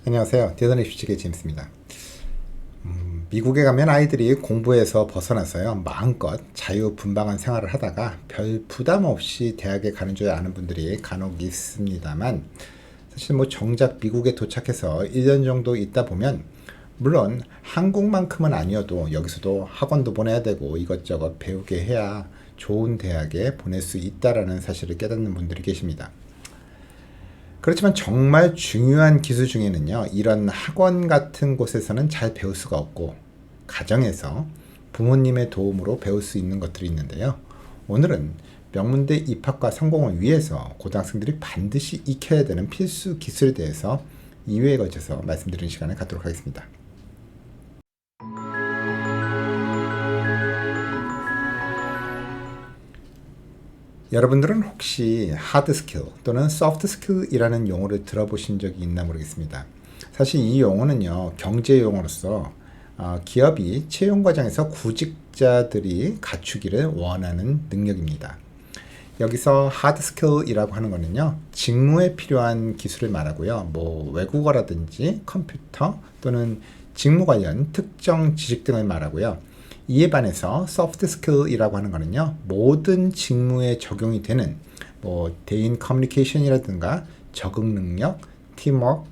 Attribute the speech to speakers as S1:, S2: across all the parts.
S1: 안녕하세요. 대단히 휴직의 제임스입니다. 미국에 가면 아이들이 공부에서 벗어나서요, 마음껏 자유분방한 생활을 하다가 별 부담 없이 대학에 가는 줄 아는 분들이 간혹 있습니다만, 사실 정작 미국에 도착해서 1년 정도 있다 보면, 물론 한국만큼은 아니어도 여기서도 학원도 보내야 되고 이것저것 배우게 해야 좋은 대학에 보낼 수 있다라는 사실을 깨닫는 분들이 계십니다. 그렇지만 정말 중요한 기술 중에는요, 이런 학원 같은 곳에서는 잘 배울 수가 없고, 가정에서 부모님의 도움으로 배울 수 있는 것들이 있는데요. 오늘은 명문대 입학과 성공을 위해서 고등학생들이 반드시 익혀야 되는 필수 기술에 대해서 2회에 걸쳐서 말씀드리는 시간을 갖도록 하겠습니다. 여러분들은 혹시 하드 스킬 또는 소프트 스킬이라는 용어를 들어보신 적이 있나 모르겠습니다. 사실 이 용어는요, 경제 용어로서 기업이 채용 과정에서 구직자들이 갖추기를 원하는 능력입니다. 여기서 하드 스킬이라고 하는 거는요, 직무에 필요한 기술을 말하고요, 외국어라든지 컴퓨터 또는 직무 관련 특정 지식 등을 말하고요. 이에 반해서 소프트 스킬이라고 하는 거는요, 모든 직무에 적용이 되는 대인 커뮤니케이션이라든가 적응 능력, 팀워크,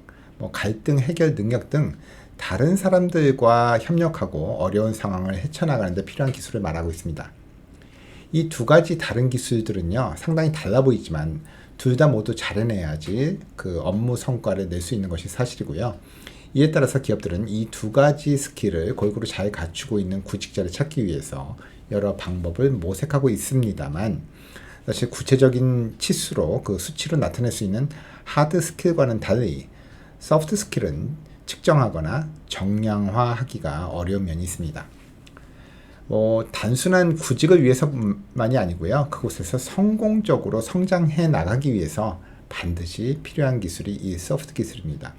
S1: 갈등 해결 능력 등 다른 사람들과 협력하고 어려운 상황을 헤쳐나가는 데 필요한 기술을 말하고 있습니다. 이 두 가지 다른 기술들은요, 상당히 달라 보이지만 둘 다 모두 잘해내야지 그 업무 성과를 낼 수 있는 것이 사실이고요. 이에 따라서 기업들은 이 두 가지 스킬을 골고루 잘 갖추고 있는 구직자를 찾기 위해서 여러 방법을 모색하고 있습니다만, 사실 구체적인 치수로 그 수치로 나타낼 수 있는 하드 스킬과는 달리 소프트 스킬은 측정하거나 정량화하기가 어려운 면이 있습니다. 단순한 구직을 위해서만이 아니고요, 그곳에서 성공적으로 성장해 나가기 위해서 반드시 필요한 기술이 이 소프트 기술입니다.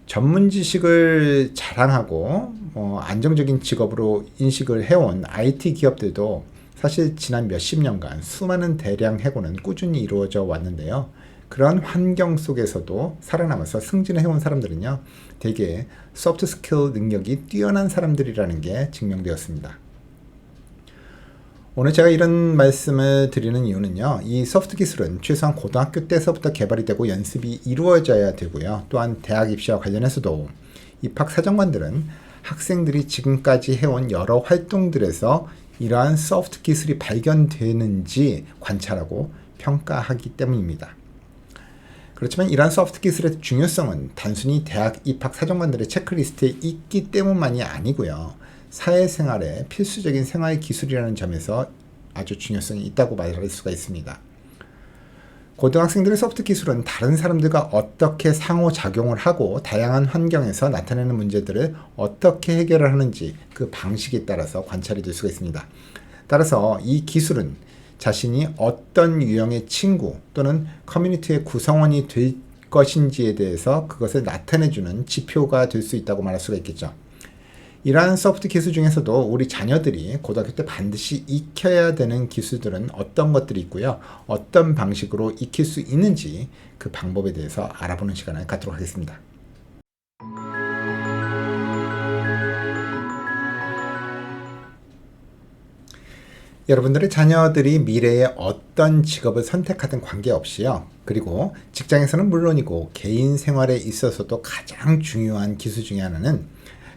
S1: 전문 지식을 자랑하고 안정적인 직업으로 인식을 해온 IT 기업들도 사실 지난 몇십 년간 수많은 대량 해고는 꾸준히 이루어져 왔는데요. 그런 환경 속에서도 살아남아서 승진해온 사람들은요, 대개 소프트 스킬 능력이 뛰어난 사람들이라는 게 증명되었습니다. 오늘 제가 이런 말씀을 드리는 이유는요, 이 소프트 기술은 최소한 고등학교 때서부터 개발이 되고 연습이 이루어져야 되고요. 또한 대학 입시와 관련해서도 입학 사정관들은 학생들이 지금까지 해온 여러 활동들에서 이러한 소프트 기술이 발견되는지 관찰하고 평가하기 때문입니다. 그렇지만 이러한 소프트 기술의 중요성은 단순히 대학 입학 사정관들의 체크리스트에 있기 때문만이 아니고요, 사회생활의 필수적인 생활 기술이라는 점에서 아주 중요성이 있다고 말할 수가 있습니다. 고등학생들의 소프트 기술은 다른 사람들과 어떻게 상호작용을 하고 다양한 환경에서 나타나는 문제들을 어떻게 해결을 하는지 그 방식에 따라서 관찰이 될 수가 있습니다. 따라서 이 기술은 자신이 어떤 유형의 친구 또는 커뮤니티의 구성원이 될 것인지에 대해서 그것을 나타내주는 지표가 될 수 있다고 말할 수가 있겠죠. 이러한 소프트 기술 중에서도 우리 자녀들이 고등학교 때 반드시 익혀야 되는 기술들은 어떤 것들이 있고요, 어떤 방식으로 익힐 수 있는지 그 방법에 대해서 알아보는 시간을 갖도록 하겠습니다. 여러분들의 자녀들이 미래에 어떤 직업을 선택하든 관계없이요, 그리고 직장에서는 물론이고 개인 생활에 있어서도 가장 중요한 기술 중에 하나는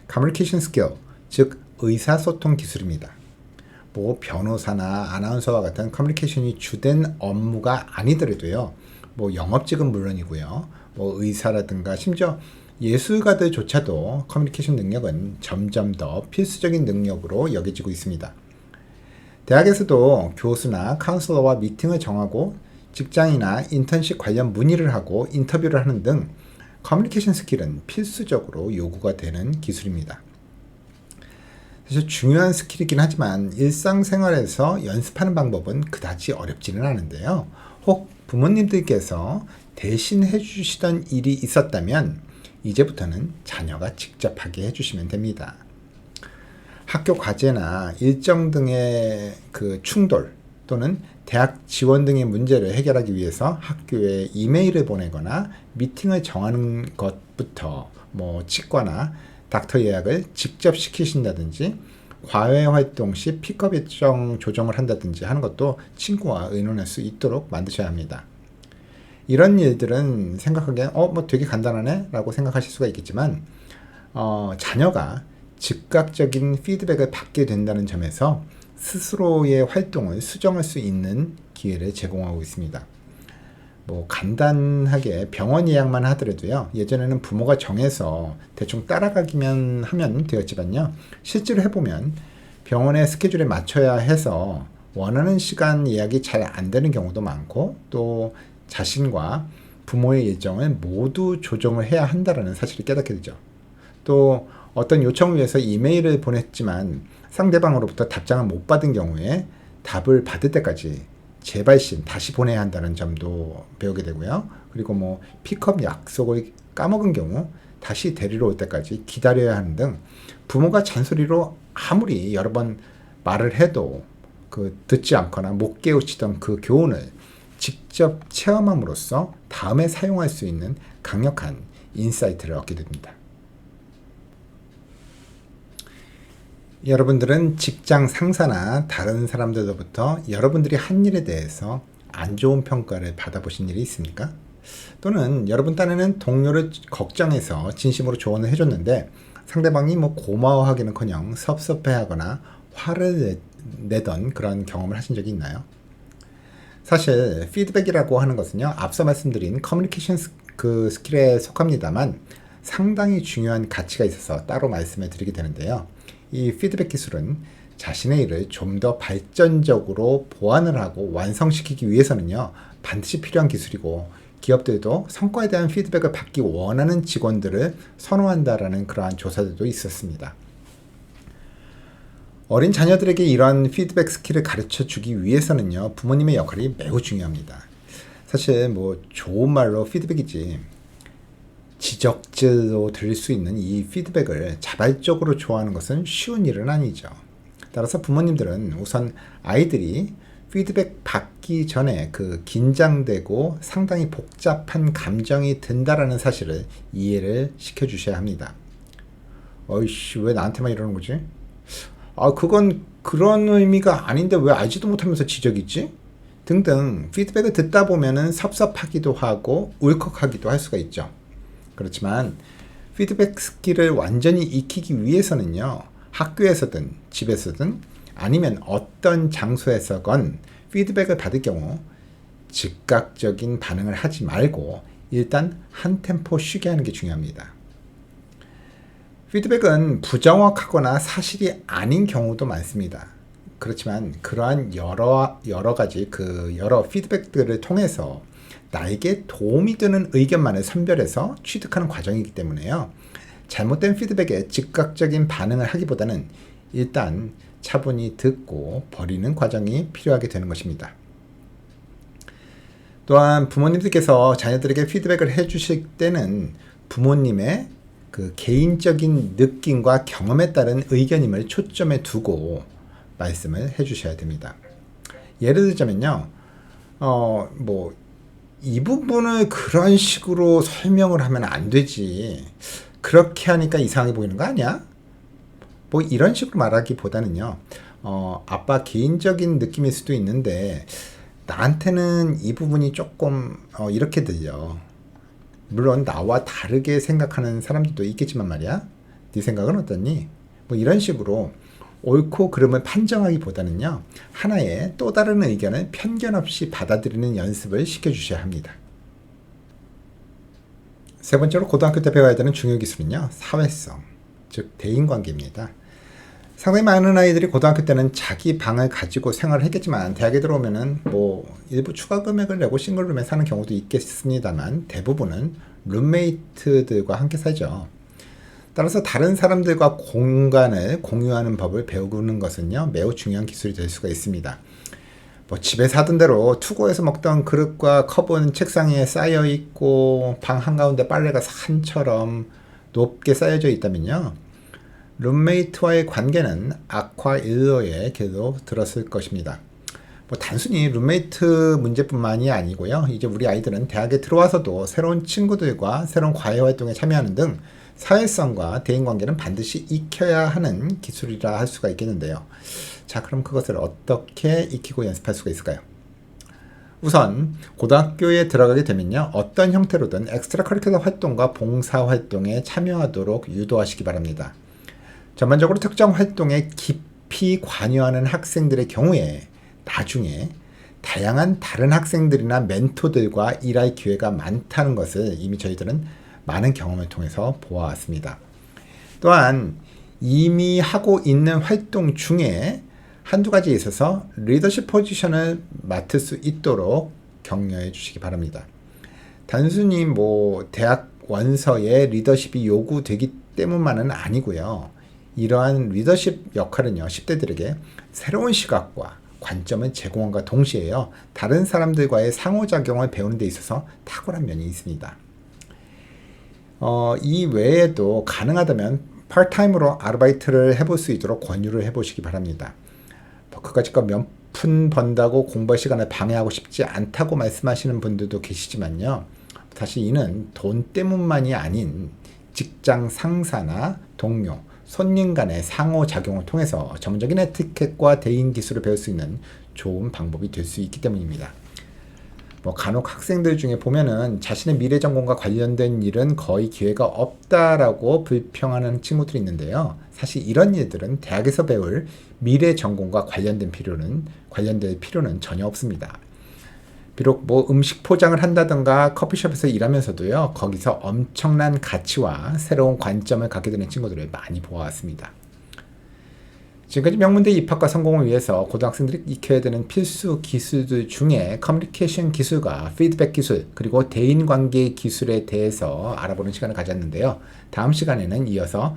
S1: 커뮤니케이션 스킬, 즉 의사소통 기술입니다. 변호사나 아나운서와 같은 커뮤니케이션이 주된 업무가 아니더라도요, 영업직은 물론이고요, 의사라든가 심지어 예술가들조차도 커뮤니케이션 능력은 점점 더 필수적인 능력으로 여겨지고 있습니다. 대학에서도 교수나 카운슬러와 미팅을 정하고 직장이나 인턴십 관련 문의를 하고 인터뷰를 하는 등 커뮤니케이션 스킬은 필수적으로 요구가 되는 기술입니다. 사실 중요한 스킬이긴 하지만 일상생활에서 연습하는 방법은 그다지 어렵지는 않은데요. 혹 부모님들께서 대신 해주시던 일이 있었다면 이제부터는 자녀가 직접 하게 해주시면 됩니다. 학교 과제나 일정 등의 그 충돌 또는 대학 지원 등의 문제를 해결하기 위해서 학교에 이메일을 보내거나 미팅을 정하는 것부터 치과나 닥터 예약을 직접 시키신다든지 과외 활동 시 픽업 일정 조정을 한다든지 하는 것도 친구와 의논할 수 있도록 만드셔야 합니다. 이런 일들은 생각하기엔 되게 간단하네 라고 생각하실 수가 있겠지만 자녀가 즉각적인 피드백을 받게 된다는 점에서 스스로의 활동을 수정할 수 있는 기회를 제공하고 있습니다. 간단하게 병원 예약만 하더라도요, 예전에는 부모가 정해서 대충 따라가기만 하면 되었지만요, 실제로 해보면 병원의 스케줄에 맞춰야 해서 원하는 시간 예약이 잘 안 되는 경우도 많고, 또 자신과 부모의 일정을 모두 조정을 해야 한다는 사실을 깨닫게 되죠. 또 어떤 요청을 위해서 이메일을 보냈지만 상대방으로부터 답장을 못 받은 경우에 답을 받을 때까지 재발신 다시 보내야 한다는 점도 배우게 되고요. 그리고 픽업 약속을 까먹은 경우 다시 데리러 올 때까지 기다려야 하는 등 부모가 잔소리로 아무리 여러 번 말을 해도 듣지 않거나 못 깨우치던 그 교훈을 직접 체험함으로써 다음에 사용할 수 있는 강력한 인사이트를 얻게 됩니다. 여러분들은 직장 상사나 다른 사람들로부터 여러분들이 한 일에 대해서 안 좋은 평가를 받아보신 일이 있습니까? 또는 여러분 딴에는 동료를 걱정해서 진심으로 조언을 해줬는데 상대방이 고마워하기는커녕 섭섭해하거나 화를 내던 그런 경험을 하신 적이 있나요? 사실 피드백이라고 하는 것은요, 앞서 말씀드린 커뮤니케이션 스킬에 속합니다만 상당히 중요한 가치가 있어서 따로 말씀을 드리게 되는데요. 이 피드백 기술은 자신의 일을 좀 더 발전적으로 보완을 하고 완성시키기 위해서는요, 반드시 필요한 기술이고 기업들도 성과에 대한 피드백을 받기 원하는 직원들을 선호한다라는 그러한 조사들도 있었습니다. 어린 자녀들에게 이러한 피드백 스킬을 가르쳐 주기 위해서는요, 부모님의 역할이 매우 중요합니다. 사실 좋은 말로 피드백이지 지적질로 들릴 수 있는 이 피드백을 자발적으로 좋아하는 것은 쉬운 일은 아니죠. 따라서 부모님들은 우선 아이들이 피드백 받기 전에 긴장되고 상당히 복잡한 감정이 든다라는 사실을 이해를 시켜주셔야 합니다. 어이씨, 왜 나한테만 이러는 거지? 그건 그런 의미가 아닌데 왜 알지도 못하면서 지적이지? 등등 피드백을 듣다 보면은 섭섭하기도 하고 울컥하기도 할 수가 있죠. 그렇지만 피드백 스킬을 완전히 익히기 위해서는요, 학교에서든 집에서든 아니면 어떤 장소에서건 피드백을 받을 경우 즉각적인 반응을 하지 말고 일단 한 템포 쉬게 하는 게 중요합니다. 피드백은 부정확하거나 사실이 아닌 경우도 많습니다. 그렇지만 그러한 여러 가지 여러 피드백들을 통해서 나에게 도움이 되는 의견만을 선별해서 취득하는 과정이기 때문에요, 잘못된 피드백에 즉각적인 반응을 하기보다는 일단 차분히 듣고 버리는 과정이 필요하게 되는 것입니다. 또한 부모님들께서 자녀들에게 피드백을 해주실 때는 부모님의 개인적인 느낌과 경험에 따른 의견임을 초점에 두고 말씀을 해주셔야 됩니다. 예를 들자면요, 이 부분을 그런 식으로 설명을 하면 안 되지, 그렇게 하니까 이상하게 보이는 거 아니야? 이런 식으로 말하기보다는요, 아빠 개인적인 느낌일 수도 있는데 나한테는 이 부분이 조금 이렇게 들려. 물론 나와 다르게 생각하는 사람들도 있겠지만 말이야, 네 생각은 어떠니? 이런 식으로 옳고 그름을 판정하기보다는요, 하나의 또 다른 의견을 편견 없이 받아들이는 연습을 시켜주셔야 합니다. 세 번째로 고등학교 때 배워야 되는 중요 기술은요, 사회성, 즉 대인관계입니다. 상당히 많은 아이들이 고등학교 때는 자기 방을 가지고 생활을 했겠지만 대학에 들어오면은 일부 추가 금액을 내고 싱글룸에 사는 경우도 있겠습니다만 대부분은 룸메이트들과 함께 살죠. 따라서 다른 사람들과 공간을 공유하는 법을 배우는 것은요, 매우 중요한 기술이 될 수가 있습니다. 뭐 집에서 하던 대로 투고에서 먹던 그릇과 컵은 책상 위에 쌓여 있고 방 한가운데 빨래가 산처럼 높게 쌓여져 있다면요. 룸메이트와의 관계는 악화 일로에 계속 들었을 것입니다. 뭐 단순히 룸메이트 문제뿐만이 아니고요. 이제 우리 아이들은 대학에 들어와서도 새로운 친구들과 새로운 과외 활동에 참여하는 등 사회성과 대인관계는 반드시 익혀야 하는 기술이라 할 수가 있겠는데요. 자, 그럼 그것을 어떻게 익히고 연습할 수가 있을까요? 우선 고등학교에 들어가게 되면요. 어떤 형태로든 엑스트라 커리큘러 활동과 봉사 활동에 참여하도록 유도하시기 바랍니다. 전반적으로 특정 활동에 깊이 관여하는 학생들의 경우에 나중에 다양한 다른 학생들이나 멘토들과 일할 기회가 많다는 것을 이미 저희들은 많은 경험을 통해서 보아왔습니다. 또한 이미 하고 있는 활동 중에 한두 가지에 있어서 리더십 포지션을 맡을 수 있도록 격려해 주시기 바랍니다. 단순히 뭐 대학 원서에 리더십이 요구되기 때문만은 아니고요. 이러한 리더십 역할은요, 10대들에게 새로운 시각과 관점을 제공함과 동시에요, 다른 사람들과의 상호작용을 배우는 데 있어서 탁월한 면이 있습니다. 이 외에도 가능하다면 파트타임으로 아르바이트를 해볼 수 있도록 권유를 해보시기 바랍니다. 그까짓 몇 푼 번다고 공부 시간을 방해하고 싶지 않다고 말씀하시는 분들도 계시지만요. 사실 이는 돈 때문만이 아닌 직장 상사나 동료, 손님 간의 상호작용을 통해서 전문적인 에티켓과 대인 기술을 배울 수 있는 좋은 방법이 될 수 있기 때문입니다. 뭐 간혹 학생들 중에 보면은 자신의 미래 전공과 관련된 일은 거의 기회가 없다라고 불평하는 친구들이 있는데요. 사실 이런 일들은 대학에서 배울 미래 전공과 관련될 필요는 전혀 없습니다. 비록 뭐 음식 포장을 한다든가 커피숍에서 일하면서도요, 거기서 엄청난 가치와 새로운 관점을 갖게 되는 친구들을 많이 보아왔습니다. 지금까지 명문대 입학과 성공을 위해서 고등학생들이 익혀야 되는 필수 기술들 중에 커뮤니케이션 기술과 피드백 기술, 그리고 대인관계 기술에 대해서 알아보는 시간을 가졌는데요. 다음 시간에는 이어서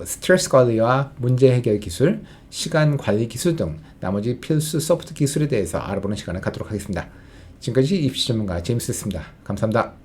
S1: 스트레스 관리와 문제 해결 기술, 시간 관리 기술 등 나머지 필수 소프트 기술에 대해서 알아보는 시간을 갖도록 하겠습니다. 지금까지 입시 전문가 제임스였습니다. 감사합니다.